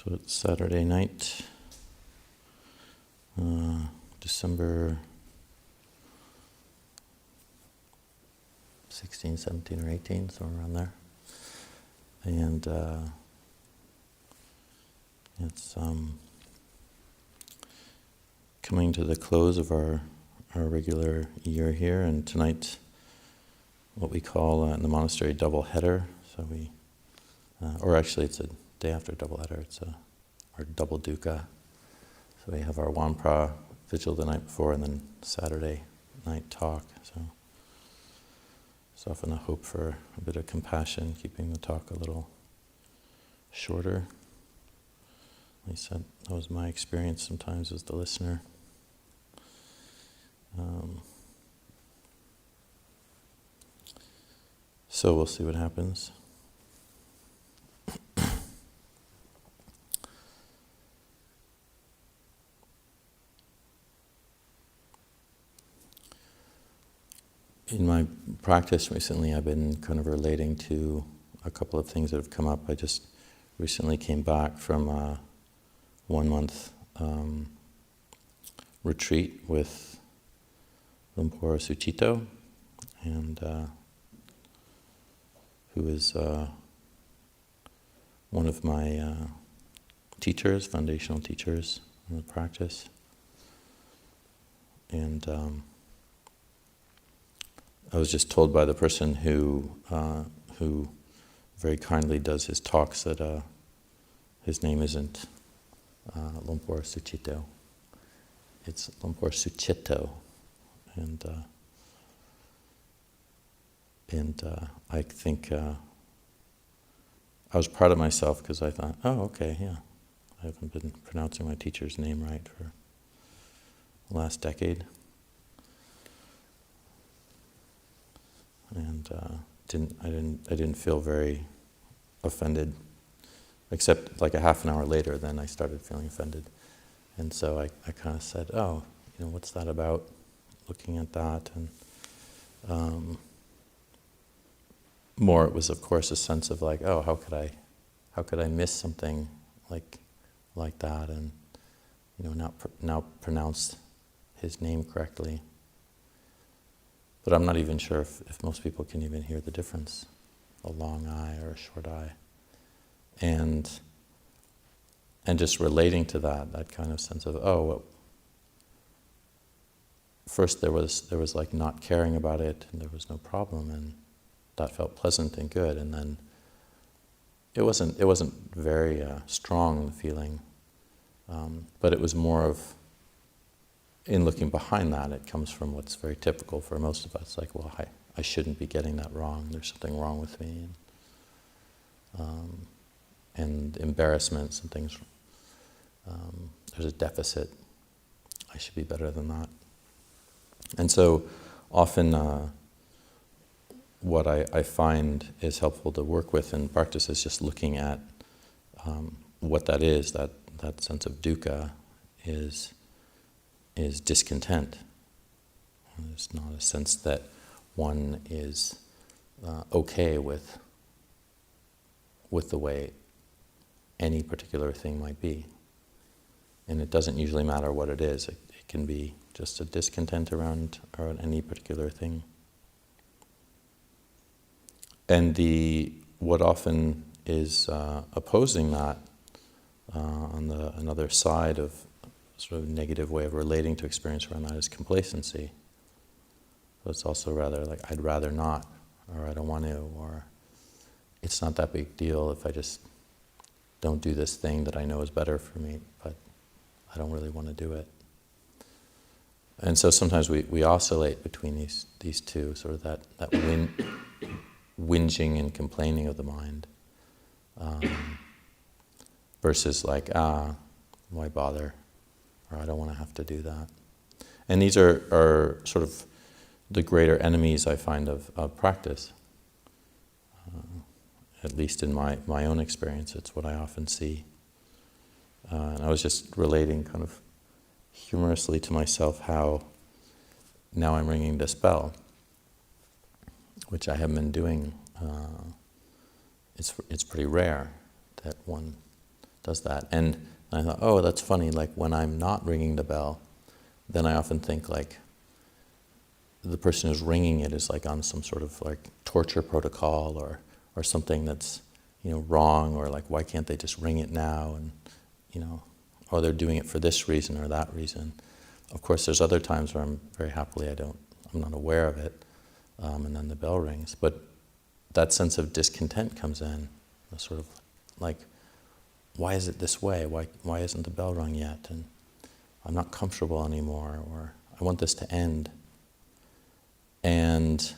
So it's Saturday night, December 16, 17, or 18, somewhere around there. And it's coming to the close of our regular year here, and tonight, what we call in the monastery double header. So we, or actually it's a day after double header, it's our double dukkha. So we have our Wanpra vigil the night before, and then Saturday night talk. So it's often a hope for a bit of compassion, keeping the talk a little shorter. At least that was my experience sometimes as the listener. So we'll see what happens. In my practice recently, I've been kind of relating to a couple of things that have come up. I just recently came back from a 1-month retreat with Lumpur Suchito, and who is one of my teachers, foundational teachers in the practice. And I was just told by the person who very kindly does his talks that his name isn't Lumpur Suchito. It's Lumpur Suchito, and I think I was proud of myself because I thought, oh, okay, yeah, I haven't been pronouncing my teacher's name right for the last decade. And I didn't feel very offended, except like a half an hour later. Then I started feeling offended, and so I kind of said, "Oh, what's that about?" Looking at that, and more it was, of course, a sense of like, "Oh, how could I miss something like that, and not pronounce his name correctly." But I'm not even sure if most people can even hear the difference, a long I or a short I. And just relating to that kind of sense of, first there was like not caring about it, and there was no problem, and that felt pleasant and good. And then it wasn't very strong, the feeling, but it was more of, in looking behind that, it comes from what's very typical for most of us, like, well, I shouldn't be getting that wrong, there's something wrong with me, and embarrassments and things, there's a deficit, I should be better than that. And so often what I find is helpful to work with in practice is just looking at what that is, that sense of dukkha is discontent. It's not a sense that one is okay with the way any particular thing might be. And it doesn't usually matter what it is. It can be just a discontent around any particular thing. And what often is opposing that on another side of sort of negative way of relating to experience around that is complacency. So it's also rather like, I'd rather not, or I don't want to, or it's not that big deal if I just don't do this thing that I know is better for me, but I don't really want to do it. And so sometimes we oscillate between these two, sort of that whinging and complaining of the mind, versus like, why bother? Or I don't want to have to do that. And these are sort of the greater enemies, I find, of practice. At least in my own experience, it's what I often see. And I was just relating kind of humorously to myself how now I'm ringing this bell, which I haven't been doing. It's pretty rare that does that. And I thought, oh, that's funny, like when I'm not ringing the bell, then I often think like the person who's ringing it is like on some sort of like torture protocol or something that's, wrong, or like why can't they just ring it now, and or they're doing it for this reason or that reason. Of course, there's other times where I'm very happily I'm not aware of it, and then the bell rings. But that sense of discontent comes in, the sort of like, why is it this way? Why isn't the bell rung yet? And I'm not comfortable anymore, or I want this to end. And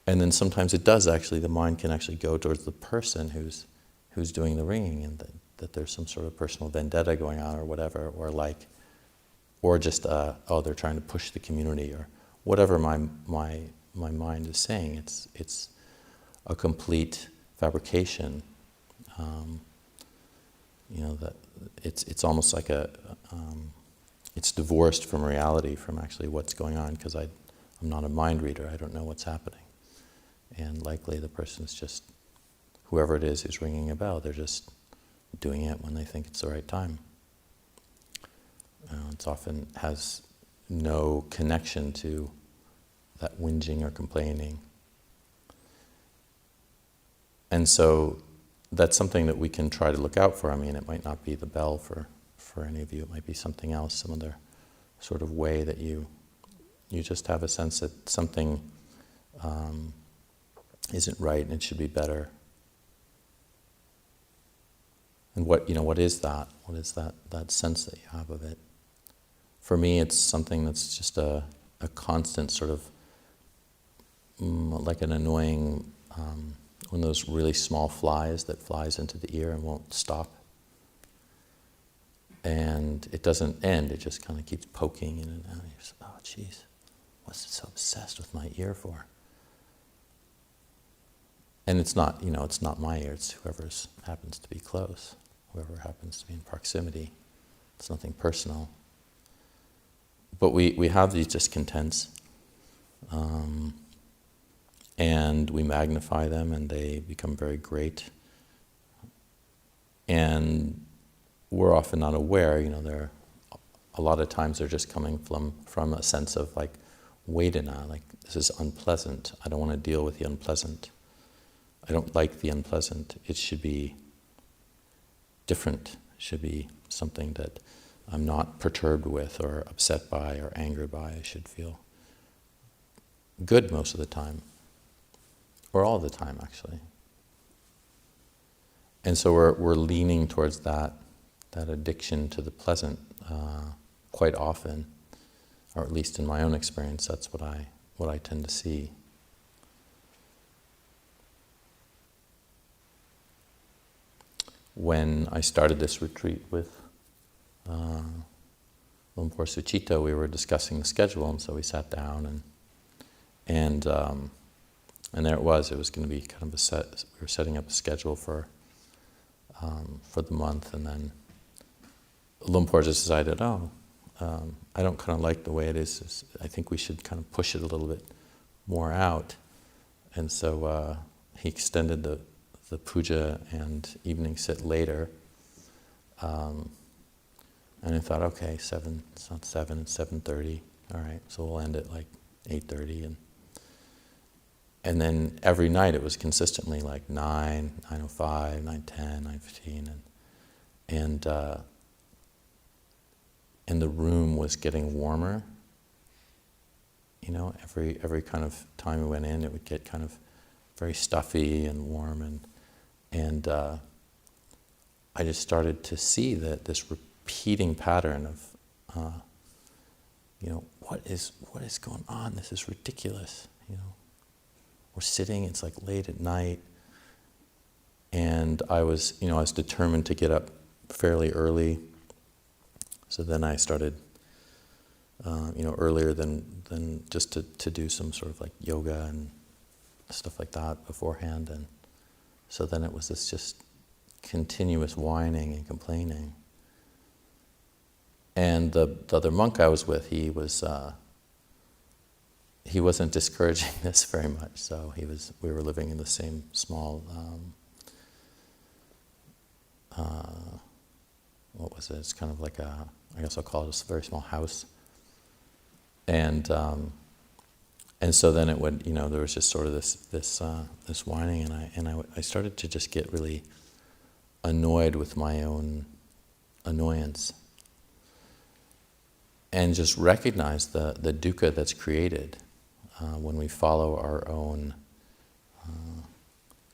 then sometimes it does actually, the mind can actually go towards the person who's doing the ringing, and that there's some sort of personal vendetta going on or whatever, or just, they're trying to push the community, or whatever my mind is saying. It's a complete fabrication. That it's almost like it's divorced from reality, from actually what's going on, because I'm not a mind reader. I don't know what's happening. And likely the person's just, whoever it is who's ringing a bell, they're just doing it when they think it's the right time. It often has no connection to that whinging or complaining. And so that's something that we can try to look out for. I mean, it might not be the bell for any of you. It might be something else, some other sort of way that you just have a sense that something isn't right and it should be better. And what is that? What is that sense that you have of it? For me, it's something that's just a constant sort of, like an annoying, one of those really small flies that flies into the ear and won't stop. And it doesn't end, it just kind of keeps poking in and out. You're just, oh, geez, what's it so obsessed with my ear for? And it's not, it's not my ear, it's whoever happens to be close, whoever happens to be in proximity. It's nothing personal. But we have these discontents, and we magnify them, and they become very great. And we're often not aware, they're a lot of times they're just coming from a sense of like, Vedana, like this is unpleasant. I don't want to deal with the unpleasant. I don't like the unpleasant. It should be different. It should be something that I'm not perturbed with or upset by or angered by. I should feel good most of the time, or all the time actually. And so we're leaning towards that addiction to the pleasant quite often, or at least in my own experience, that's what I tend to see. When I started this retreat with Lumpur Suchita, we were discussing the schedule, and so we sat down and there it was. It was going to be kind of we were setting up a schedule for the month, and then Lumpur just decided, I don't kind of like the way it is. I think we should kind of push it a little bit more out. And so he extended the puja and evening sit later. And I thought, okay, it's not 7, it's 7:30. All right, so we'll end at like 8:30. And then every night it was consistently like 9, 9:05, 9:10, 9:15. And the room was getting warmer. Every kind of time we went in, it would get kind of very stuffy and warm, and I just started to see that this repeating pattern of, what is going on? This is ridiculous. We're sitting. It's like late at night, and I was determined to get up fairly early. So then I started, earlier than just to do some sort of like yoga and stuff like that beforehand. And so then it was this just continuous whining and complaining. And the other monk I was with, he wasn't discouraging this very much. So we were living in the same small what was it? It's kind of like I guess I'll call it a very small house. And so then it would, there was just sort of this whining, and I started to just get really annoyed with my own annoyance, and just recognize the dukkha that's created when we follow our own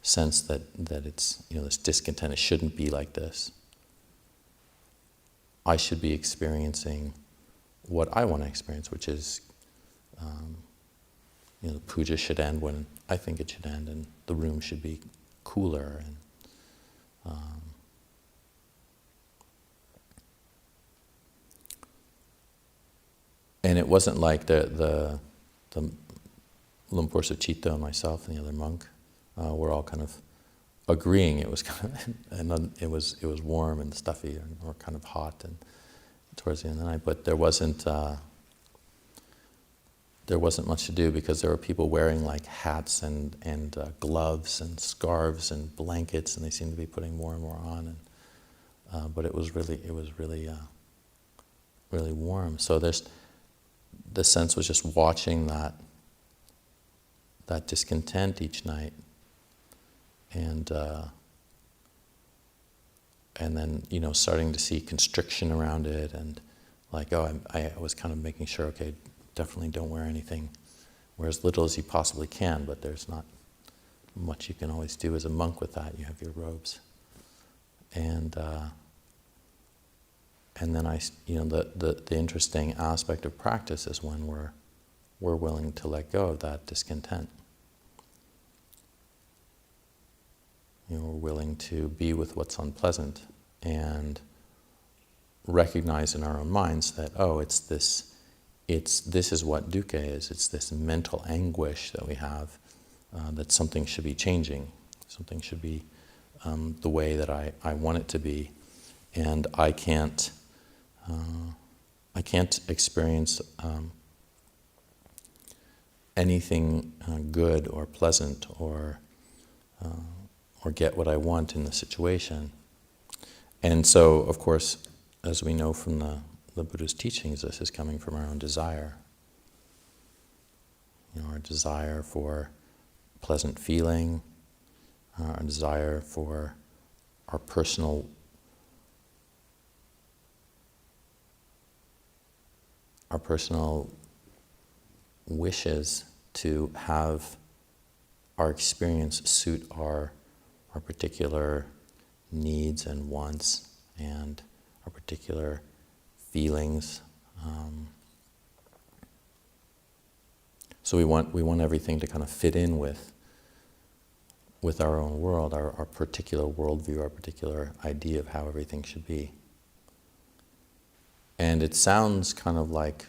sense that it's, this discontent. It shouldn't be like this. I should be experiencing what I want to experience, which is, the puja should end when I think it should end, and the room should be cooler, and it wasn't like the Lumpur Suchita and myself and the other monk were all kind of agreeing. It was kind of, and then it was warm and stuffy, or kind of hot, and towards the end of the night. But there wasn't much to do, because there were people wearing like hats and gloves and scarves and blankets, and they seemed to be putting more and more on. And but it was really warm. So the sense was just watching that discontent each night, and then starting to see constriction around it, and like, I was kind of making sure, okay, definitely don't wear anything, wear as little as you possibly can, but there's not much you can always do as a monk with that. You have your robes, and then the interesting aspect of practice is when we're willing to let go of that discontent. We're willing to be with what's unpleasant, and recognize in our own minds that, this is what dukkha is. It's this mental anguish that we have, that something should be changing. Something should be the way that I want it to be, and I can't experience anything good or pleasant or get what I want in the situation. And so, of course, as we know from the Buddha's teachings, this is coming from our own desire. Our desire for pleasant feeling, our desire for our personal wishes to have our experience suit our particular needs and wants and our particular feelings. So we want everything to kind of fit in with our own world, our particular worldview, our particular idea of how everything should be. And it sounds kind of like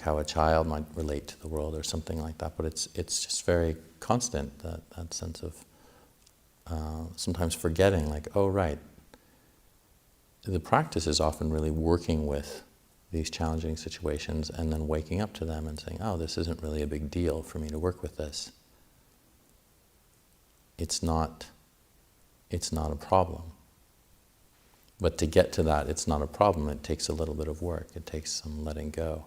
how a child might relate to the world or something like that, but it's just very constant, that sense of sometimes forgetting, like, oh right, the practice is often really working with these challenging situations and then waking up to them and saying, oh, this isn't really a big deal for me to work with this. It's not a problem. But to get to that, it's not a problem, it takes a little bit of work. It takes some letting go.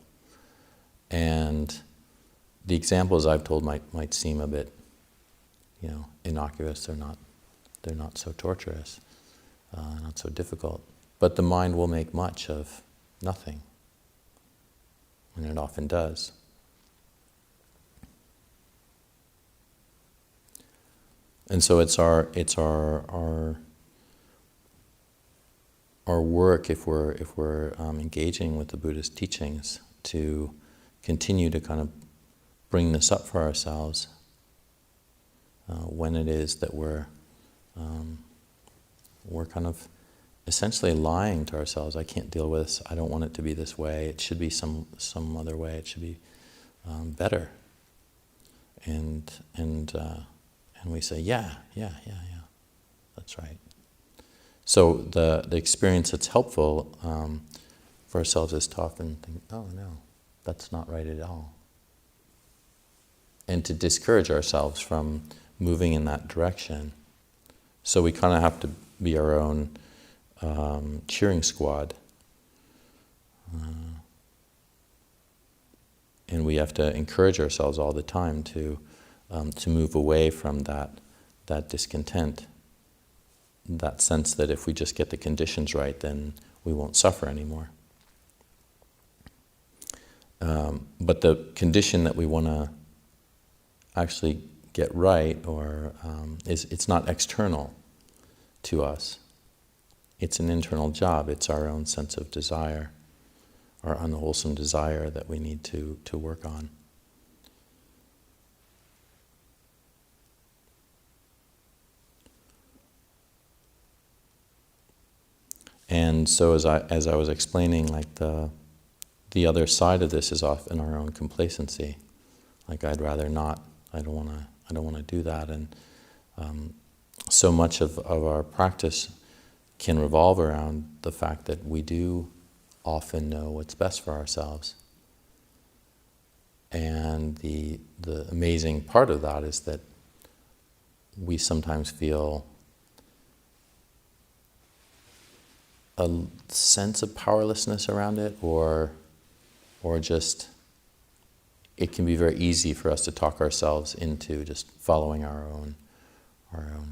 And the examples I've told might seem a bit, innocuous. They're not so torturous, not so difficult. But the mind will make much of nothing, and it often does. And so it's our work, if we're engaging with the Buddhist teachings, to continue to kind of bring this up for ourselves when it is that we're kind of essentially lying to ourselves. I can't deal with this. I don't want it to be this way. It should be some other way. It should be better. And we say, yeah, that's right. So the experience that's helpful for ourselves is to often think, oh no, that's not right at all. And to discourage ourselves from moving in that direction. So we kind of have to be our own cheering squad. And we have to encourage ourselves all the time to move away from that discontent, that sense that if we just get the conditions right, then we won't suffer anymore. But the condition that we want to actually get right, or it's not external to us. It's an internal job. It's our own sense of desire, our unwholesome desire that we need to work on. And so as I was explaining, like the other side of this is often our own complacency. Like I'd rather not. I don't want to do that. And so much of our practice can revolve around the fact that we do often know what's best for ourselves. And the amazing part of that is that we sometimes feel a sense of powerlessness around it, or just it can be very easy for us to talk ourselves into just following our own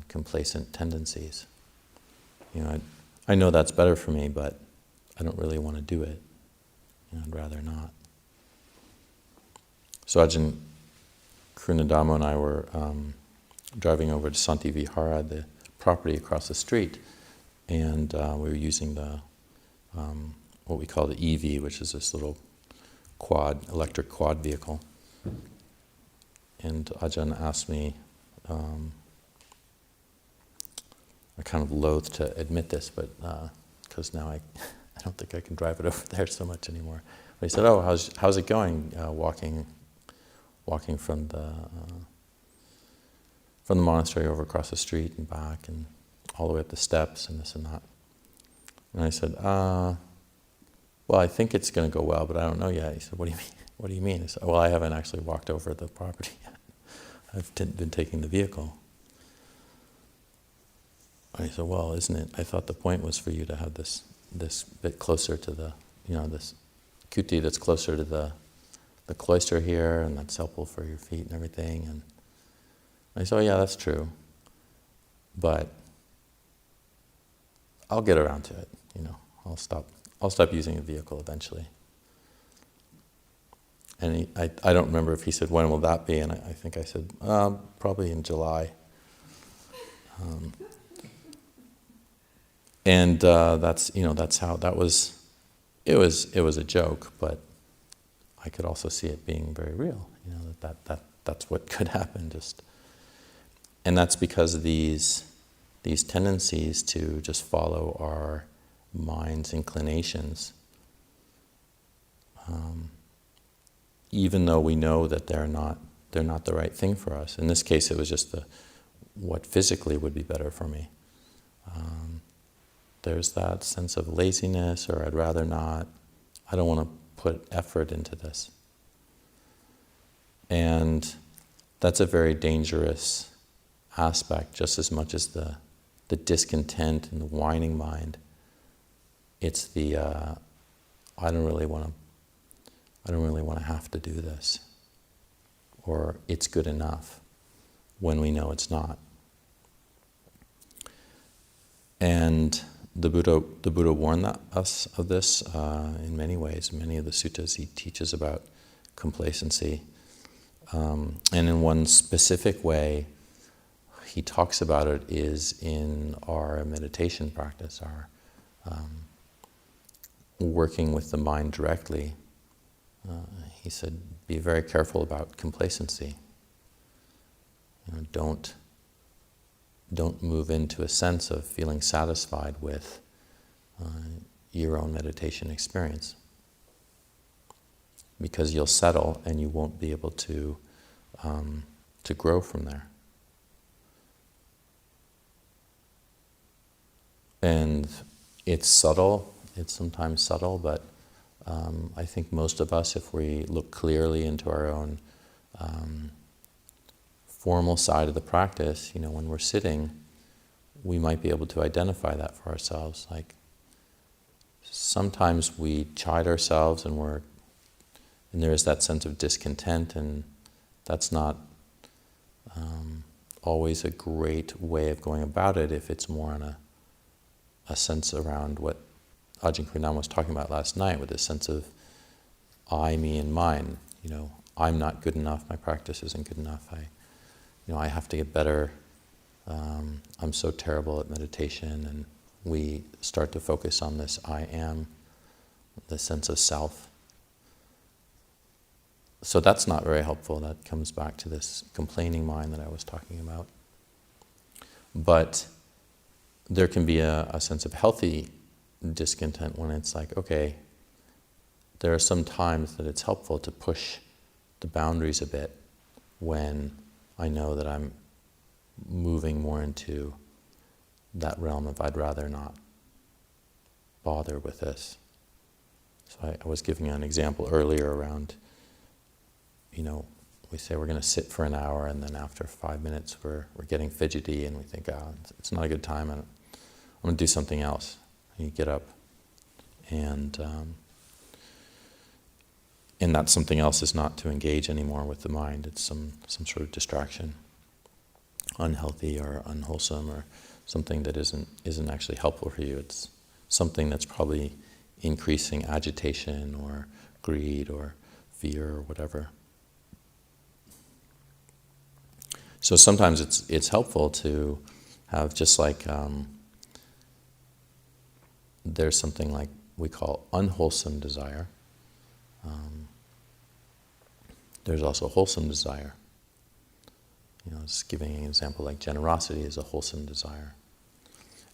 complacent tendencies. You know, I know that's better for me, but I don't really want to do it. You know, I'd rather not. So Ajahn Cunda and I were driving over to Santi Vihara, the property across the street, and we were using the what we call the EV, which is this little electric quad vehicle. And Ajahn asked me, I'm kind of loath to admit this, but because now I don't think I can drive it over there so much anymore. But he said, "Oh, how's it going? Walking from the monastery over across the street and back, and all the way up the steps and this and that." And I said, "Well, I think it's going to go well, but I don't know yet." He said, "What do you mean? What do you mean?" I said, "Well, I haven't actually walked over the property yet. I've been taking the vehicle." And he said, "Well, isn't it? I thought the point was for you to have this bit closer to the, this kuti that's closer to the cloister here, and that's helpful for your feet and everything." And I said, "Oh, yeah, that's true, but I'll get around to it. I'll stop using a vehicle eventually." And I don't remember if he said, "When will that be?" And I think I said, "Probably in July." And that's how that was. It was a joke, but I could also see it being very real. That's what could happen. And that's because of these tendencies to just follow our mind's inclinations, even though we know that they're not the right thing for us. In this case, it was just what physically would be better for me. There's that sense of laziness, or I'd rather not. I don't want to put effort into this. And that's a very dangerous aspect, just as much as the discontent and the whining mind. It's the I don't really want to have to do this, or it's good enough, when we know it's not. And the Buddha warned us of this in many ways. Many of the suttas he teaches about complacency, and in one specific way he talks about it is in our meditation practice, our working with the mind directly. He said, be very careful about complacency. Don't move into a sense of feeling satisfied with your own meditation experience, because you'll settle and you won't be able to grow from there. And it's subtle. It's sometimes subtle, but I think most of us, if we look clearly into our own formal side of the practice, when we're sitting, we might be able to identify that for ourselves. Like, sometimes we chide ourselves and there is that sense of discontent, and that's not always a great way of going about it if it's more on a sense around what Ajahn Cunda was talking about last night, with this sense of I, me, and mine. I'm not good enough, my practice isn't good enough, I have to get better, I'm so terrible at meditation, and we start to focus on this I am, the sense of self. So that's not very helpful. That comes back to this complaining mind that I was talking about. But there can be a sense of healthy discontent when it's like, okay, there are some times that it's helpful to push the boundaries a bit when I know that I'm moving more into that realm of I'd rather not bother with this. So I was giving an example earlier around, we say we're going to sit for an hour, and then after 5 minutes we're getting fidgety, and we think, it's not a good time, and I'm going to do something else. And you get up, and that something else is not to engage anymore with the mind. It's some sort of distraction, unhealthy or unwholesome, or something that isn't actually helpful for you. It's something that's probably increasing agitation or greed or fear or whatever. So sometimes it's helpful to have, just like there's something like we call unwholesome desire. There's also wholesome desire. Just giving an example, like generosity is a wholesome desire.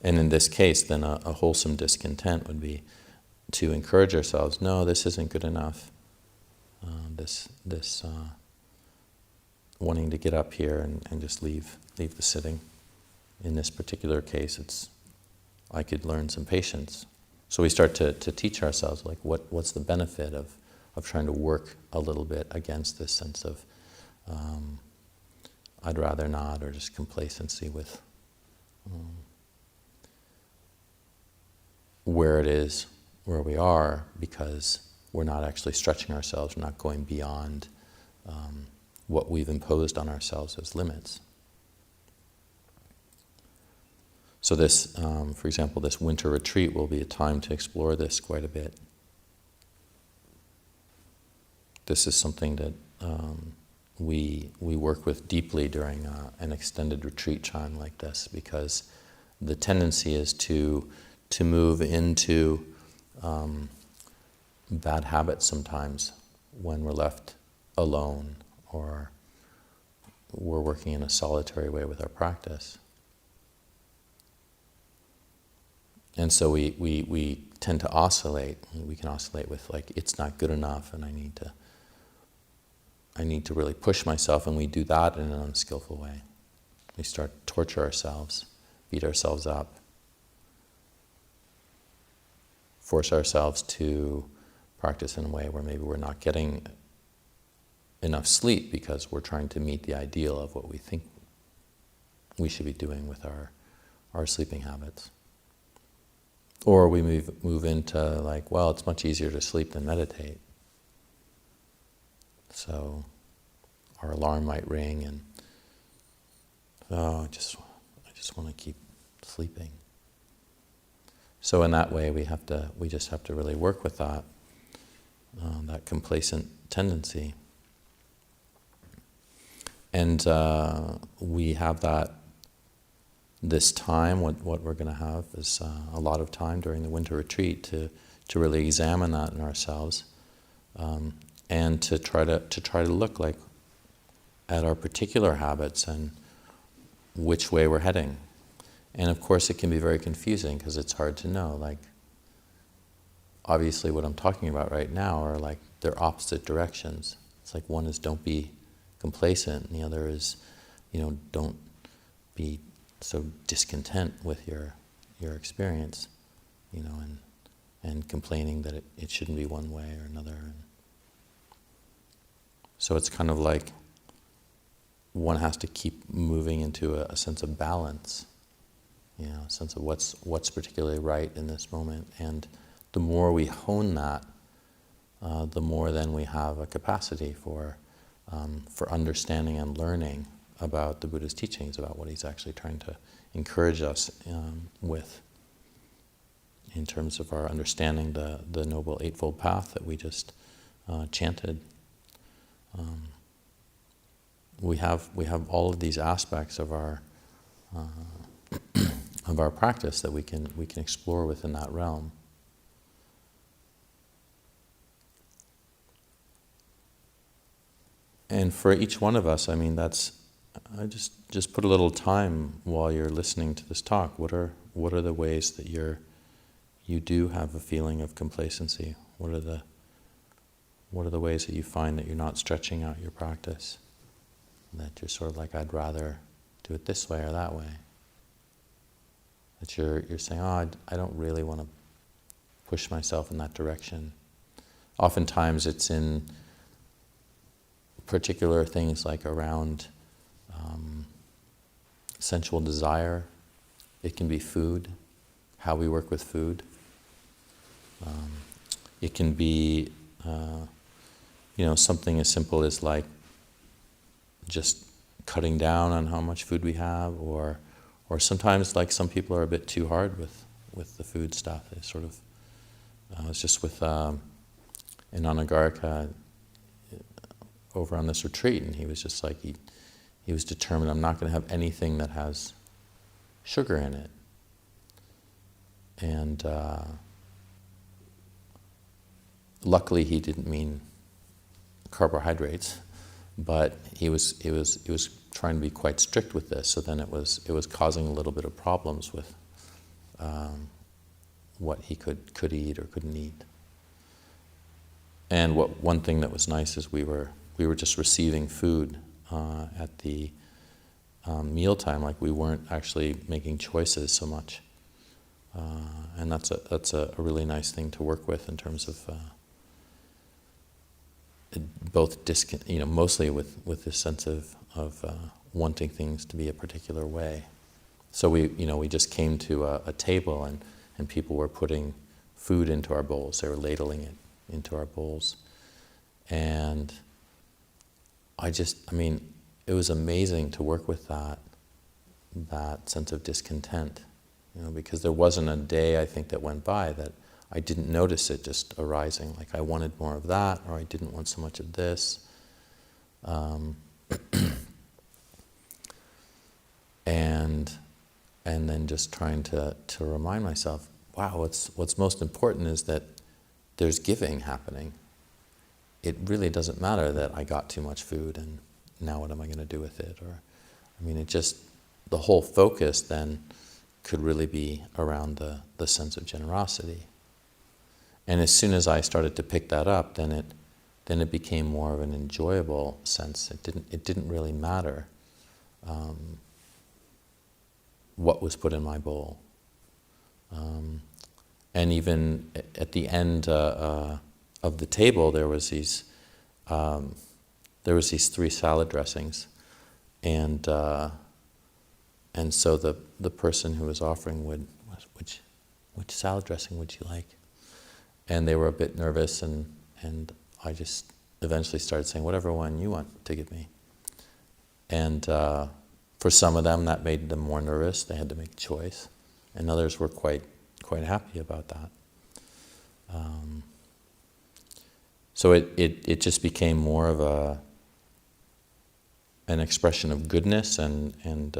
And in this case, then a wholesome discontent would be to encourage ourselves, no, this isn't good enough. This wanting to get up here and just leave the sitting. In this particular case, I could learn some patience. So we start to teach ourselves, like, what's the benefit of trying to work a little bit against this sense of I'd rather not, or just complacency with where it is, where we are, because we're not actually stretching ourselves, we're not going beyond what we've imposed on ourselves as limits. So this, for example, this winter retreat will be a time to explore this quite a bit. This is something that we work with deeply during an extended retreat time like this, because the tendency is to move into bad habits sometimes when we're left alone, or we're working in a solitary way with our practice. And so we tend to oscillate. We can oscillate with, like, it's not good enough, and I need to really push myself, and we do that in an unskillful way. We start to torture ourselves, beat ourselves up, force ourselves to practice in a way where maybe we're not getting enough sleep because we're trying to meet the ideal of what we think we should be doing with our sleeping habits. Or we move into, like, well, it's much easier to sleep than meditate. So our alarm might ring, and I just want to keep sleeping. So in that way, we just have to really work with that complacent tendency. And we have this time. What we're going to have is a lot of time during the winter retreat to really examine that in ourselves, and to try to look like at our particular habits and which way we're heading. And of course, it can be very confusing because it's hard to know. Like, obviously, what I'm talking about right now are like they're opposite directions. It's like one is don't be complacent, and the other is, don't be so discontent with your experience, and complaining that it shouldn't be one way or another. And so it's kind of like one has to keep moving into a sense of balance a sense of what's particularly right in this moment. And the more we hone that, the more then we have a capacity for understanding and learning about the Buddha's teachings, about what he's actually trying to encourage us with, in terms of our understanding the Noble Eightfold Path that we just chanted. We have all of these aspects of our practice that we can explore within that realm. And for each one of us, I mean, I just put a little time while you're listening to this talk. What are the ways that you do have a feeling of complacency? What are the ways that you find that you're not stretching out your practice? That you're sort of like, I'd rather do it this way or that way. That you're saying, I don't really want to push myself in that direction. Oftentimes it's in particular things like around sensual desire. It can be food, how we work with food. It can be, something as simple as like just cutting down on how much food we have, or sometimes like some people are a bit too hard with the food stuff. They sort of, I was just with an Anagarika over on this retreat, and he was just like, he was determined, I'm not going to have anything that has sugar in it. And luckily he didn't mean carbohydrates, but he was trying to be quite strict with this. So then it was causing a little bit of problems with what he could eat or couldn't eat. And one thing that was nice is we were just receiving food at the mealtime, like we weren't actually making choices so much. And that's a really nice thing to work with in terms of both mostly with this sense of wanting things to be a particular way. So we just came to a table and people were putting food into our bowls. They were ladling it into our bowls. And it was amazing to work with that sense of discontent, because there wasn't a day, I think, that went by that I didn't notice it just arising. Like I wanted more of that, or I didn't want so much of this. And then just trying to remind myself, wow, what's most important is that there's giving happening. It really doesn't matter that I got too much food and now what am I going to do with it? The whole focus then could really be around the sense of generosity. And as soon as I started to pick that up, then it became more of an enjoyable sense. It didn't really matter what was put in my bowl. And even at the end of the table, there was these 3 salad dressings, and so the person who was offering which salad dressing would you like? And they were a bit nervous, and I just eventually started saying, whatever one you want to give me. And for some of them, that made them more nervous. They had to make a choice. And others were quite happy about that. So it just became more of an expression of goodness and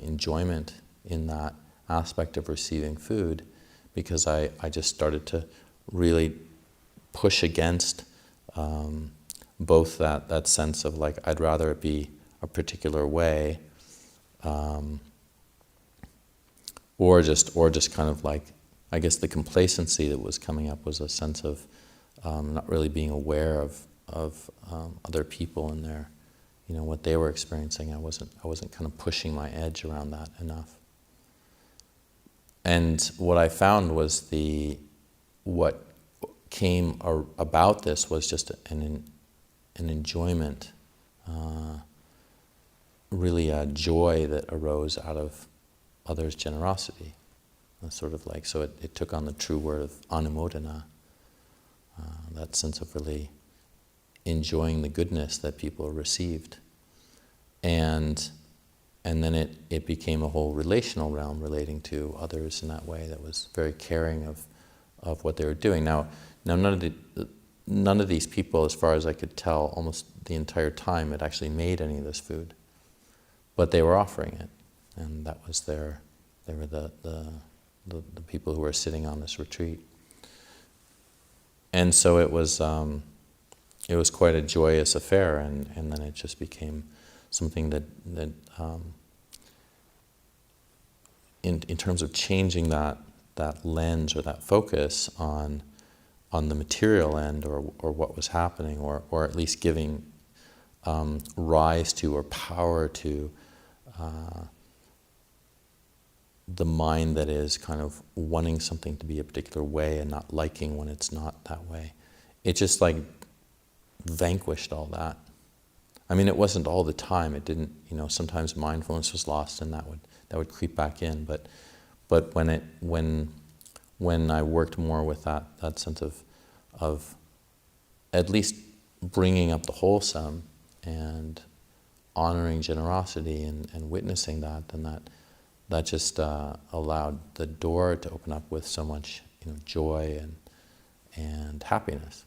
enjoyment in that aspect of receiving food, because I just started to really push against both that sense of like, I'd rather it be a particular way, or just kind of like, I guess the complacency that was coming up was a sense of not really being aware of other people and their, what they were experiencing. I wasn't kind of pushing my edge around that enough. And what I found was what came about this was just an enjoyment, really a joy that arose out of others' generosity. Sort of like, so it took on the true word of anumodana, that sense of really enjoying the goodness that people received. And then it became a whole relational realm relating to others in that way that was very caring of what they were doing. Now none of these people, as far as I could tell, almost the entire time had actually made any of this food. But they were offering it. And that was they were the people who were sitting on this retreat. And so it was quite a joyous affair, and then it just became something that in terms of changing that lens or that focus on the material end or what was happening, or at least giving rise to or power to the mind that is kind of wanting something to be a particular way and not liking when it's not that way. It just like vanquished all that. I mean, it wasn't all the time. It didn't, sometimes mindfulness was lost and that would creep back in. But when I worked more with that sense of at least bringing up the wholesome and honoring generosity and witnessing that, then that just allowed the door to open up with so much joy and happiness.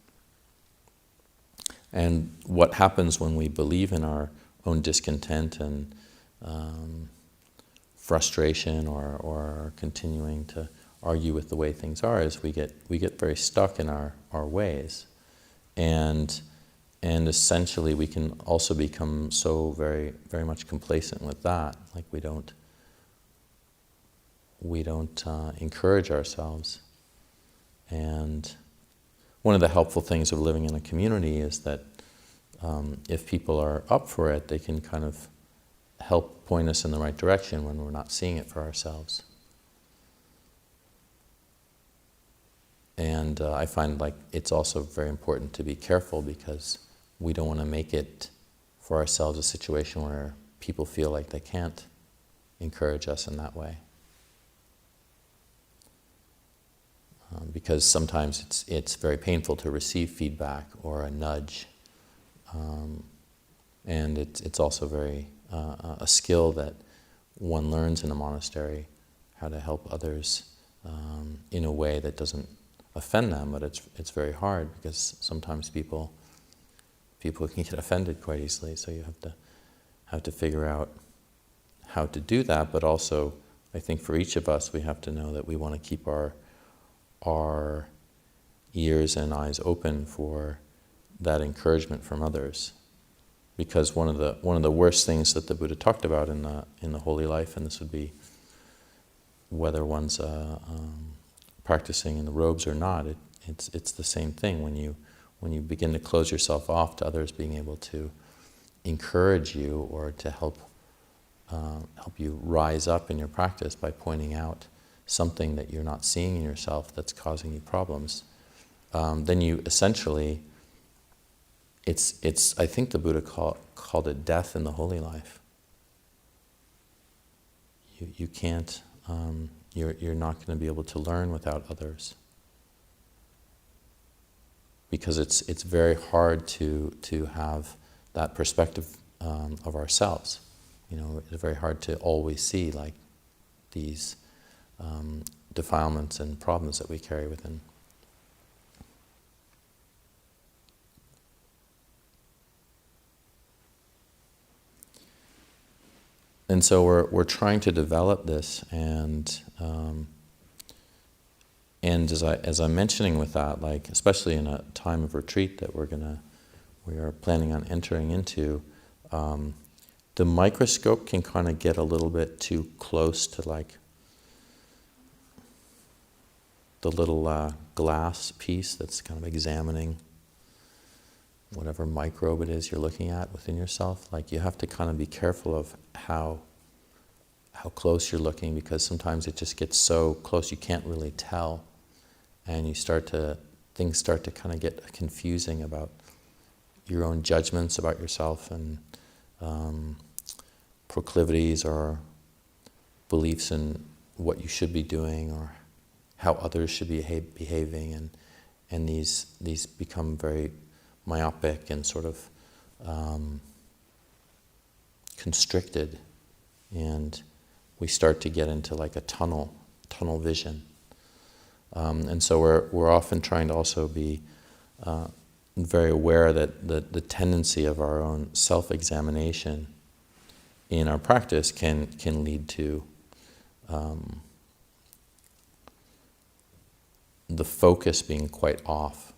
And what happens when we believe in our own discontent and frustration or continuing to argue with the way things are is we get very stuck in our ways. And essentially we can also become so very, very much complacent with that. Like we don't encourage ourselves. And one of the helpful things of living in a community is that if people are up for it, they can kind of help point us in the right direction when we're not seeing it for ourselves. And I find like it's also very important to be careful because we don't want to make it for ourselves a situation where people feel like they can't encourage us in that way. Because sometimes it's very painful to receive feedback or a nudge, and it's also very a skill that one learns in a monastery, how to help others in a way that doesn't offend them. But it's very hard because sometimes people can get offended quite easily. So you have to figure out how to do that. But also, I think for each of us, we have to know that we want to keep our ears and eyes open for that encouragement from others, because one of the worst things that the Buddha talked about in the holy life, and this would be whether one's practicing in the robes or not, it's the same thing. When you begin to close yourself off to others being able to encourage you or to help you rise up in your practice by pointing out something that you're not seeing in yourself that's causing you problems, then you essentially, it's I think the Buddha called it death in the holy life. You can't, you're not going to be able to learn without others, because it's very hard to have that perspective of ourselves. It's very hard to always see like these defilements and problems that we carry within. And so we're trying to develop this, and as I'm mentioning with that, like especially in a time of retreat that we are planning on entering into, the microscope can kind of get a little bit too close to like the little glass piece that's kind of examining whatever microbe it is you're looking at within yourself. Like you have to kind of be careful of how close you're looking, because sometimes it just gets so close you can't really tell, and things start to kind of get confusing about your own judgments about yourself and proclivities or beliefs in what you should be doing or how others should be behaving, and these become very myopic and sort of constricted, and we start to get into like a tunnel vision. And so we're often trying to also be very aware that the tendency of our own self-examination in our practice can lead to the focus being quite off.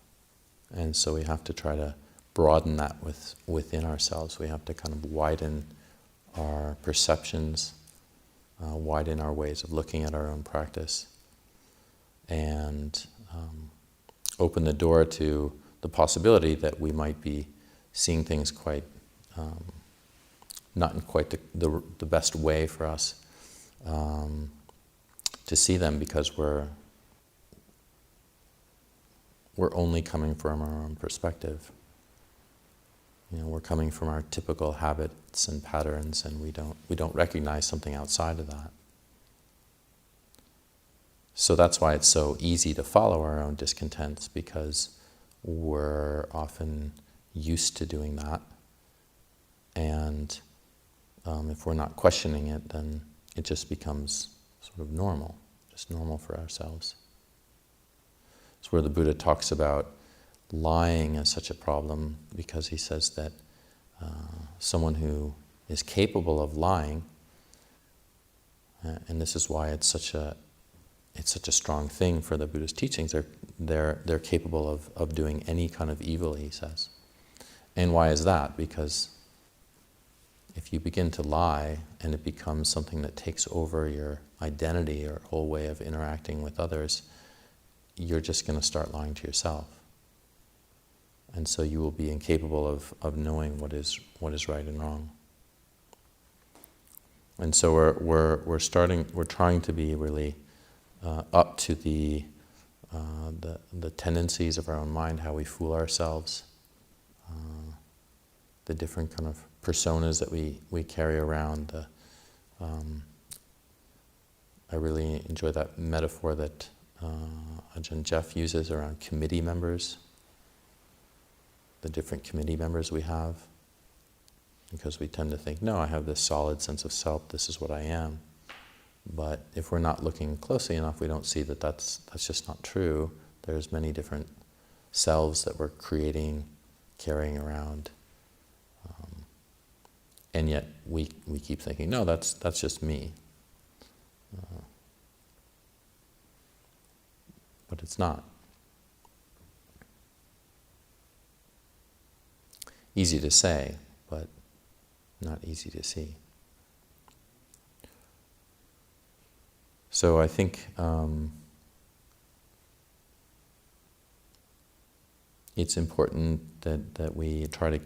And so we have to try to broaden that within ourselves. We have to kind of widen our perceptions, widen our ways of looking at our own practice, and open the door to the possibility that we might be seeing things quite not in quite the best way for us to see them, because we're only coming from our own perspective. We're coming from our typical habits and patterns, and we don't recognize something outside of that. So that's why it's so easy to follow our own discontents, because we're often used to doing that. And if we're not questioning it, then it just becomes sort of normal, just normal for ourselves. It's where the Buddha talks about lying as such a problem, because he says that someone who is capable of lying, and this is why it's such a strong thing for the Buddhist teachings. They're capable of doing any kind of evil, he says. And why is that? Because if you begin to lie and it becomes something that takes over your identity, your whole way of interacting with others, you're just going to start lying to yourself. And so you will be incapable of knowing what is right and wrong. And so we're trying to be really up to the tendencies of our own mind, how we fool ourselves, the different kind of personas that we carry around. I really enjoy that metaphor that Ajahn Jeff uses around committee members, the different committee members we have, because we tend to think, no, I have this solid sense of self, this is what I am. But if we're not looking closely enough, we don't see that that's just not true. There's many different selves that we're creating, carrying around, and yet we keep thinking, no, that's just me. But it's not. Easy to say, but not easy to see. So I think it's important that we try to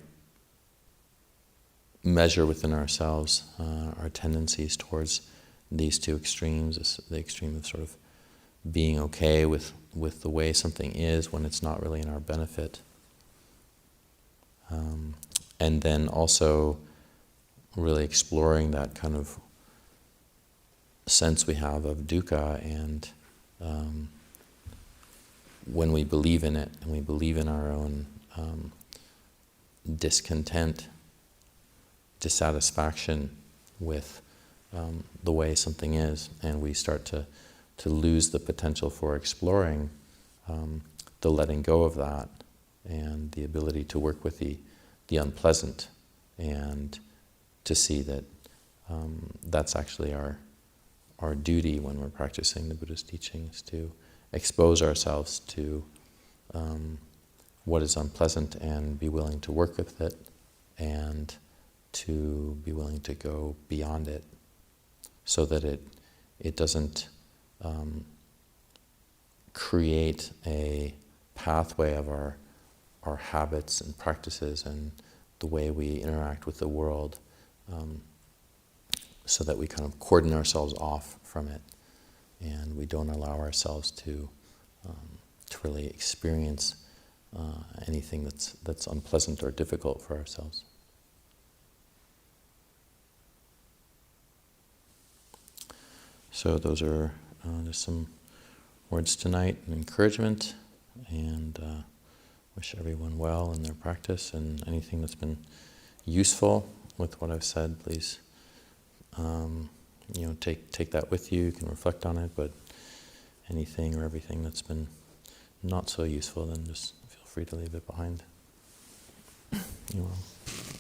measure within ourselves our tendencies towards these two extremes, the extreme of sort of being okay with the way something is when it's not really in our benefit. And then also really exploring that kind of sense we have of dukkha, and when we believe in it and we believe in our own discontent, dissatisfaction with the way something is, and we start to lose the potential for exploring the letting go of that and the ability to work with the unpleasant, and to see that that's actually our duty when we're practicing the Buddhist teachings, to expose ourselves to what is unpleasant and be willing to work with it, and to be willing to go beyond it, so that it doesn't create a pathway of our habits and practices and the way we interact with the world, so that we kind of cordon ourselves off from it, and we don't allow ourselves to really experience anything that's unpleasant or difficult for ourselves. So those are just some words tonight, and encouragement, and wish everyone well in their practice, and anything that's been useful with what I've said, please take that with you. You can reflect on it, but anything or everything that's been not so useful, then just feel free to leave it behind. You're welcome.